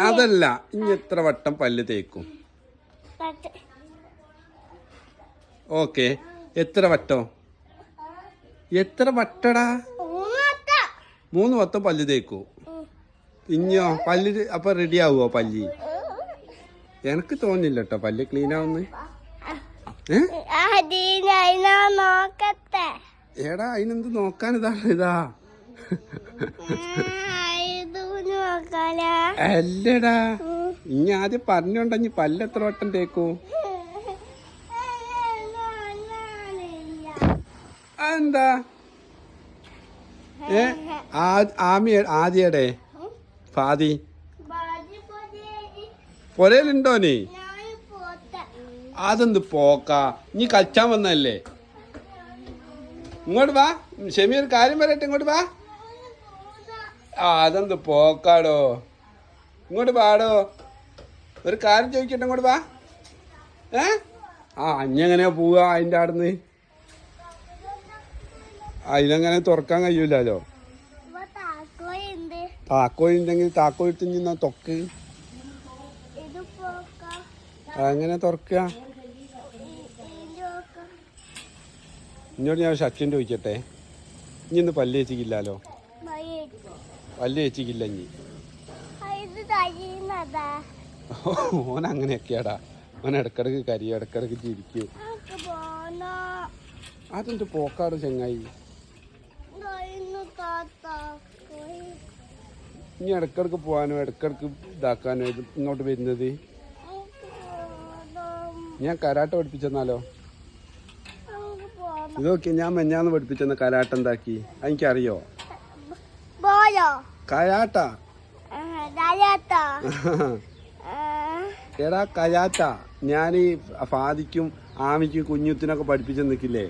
അതല്ല, ഇനി എത്ര വട്ടം പല്ല് തേക്കും? ഓക്കെ, എത്ര വട്ടം? എത്ര വട്ടടാ? 3 വട്ടം പല്ല് തേക്കൂ. ഇനിയോ പല്ല് അപ്പൊ റെഡി ആവുമോ പല്ല്? എനിക്ക് തോന്നില്ല കേട്ടോ പല്ല് ക്ലീൻ ആവുന്നു. എടാ അതിനെന്ത് നോക്കാൻ? ഇതാ അല്ലടാ, ഇനി ആദ്യം പറഞ്ഞോണ്ടഞ്ഞി പല്ല് എത്ര വട്ടം തേക്കൂ? എന്താ ആദ്യടെ ഫാദി പൊരയിലുണ്ടോ നീ? അതെന്ത് പോക്കാ? നീ കളിച്ചാൻ വന്നല്ലേ? ഇങ്ങോട്ട് വാ, ഷെമീർ കാര്യം പറയട്ടെ, ഇങ്ങോട്ട് വാ. അതെന്ത് പോക്കാടോ? ഇങ്ങോട്ട് വാടോ, ഒരു കാര്യം ചോദിക്കട്ടെ, ഇങ്ങോട്ട് വാ. അഞ്ഞെങ്ങനെയാ പോവാ അതിൻ്റെ ആടുന്ന്? അതിനെങ്ങനെ തുറക്കാൻ കഴിയൂലോ. താക്കോലുണ്ടെങ്കിൽ താക്കോലിട്ട് തൊക്ക്. എങ്ങനെ തുറക്കുക? ഇന്നോട് ഞാൻ ഷർട്ടിൻ്റെ ചോദിക്കട്ടെ, ഇനി ഇന്ന് പല്ല് വെച്ചിക്കില്ലല്ലോ? പല്ല് വെച്ചിക്കില്ല ഇനി. ഓൻ അങ്ങനെയൊക്കെയാടാ, ഓൻ ഇടക്കിടക്ക് കരിയും, ഇടക്കിടക്ക് ചിരിക്കൂ. അതെന്ത് പോക്കാട് ചങ്ങായി? ഇനി ഇടക്കിടക്ക് പോകാനോ ഇടക്കിടക്ക് ഇതാക്കാനോ ഇങ്ങോട്ട് വരുന്നത്? ഞാൻ കരാട്ട പഠിപ്പിച്ചെന്നാലോ? ഇതൊക്കെ ഞാൻ മെഞ്ഞാന്ന് പഠിപ്പിച്ചെന്ന കരാട്ട എന്താക്കി എനിക്കറിയോ? കരാട്ട എടാ കരാട്ട ഞാൻ ഈ ഫാദിക്കും ആമിക്കും കുഞ്ഞുത്തിനൊക്കെ പഠിപ്പിച്ചു നിൽക്കില്ലേ?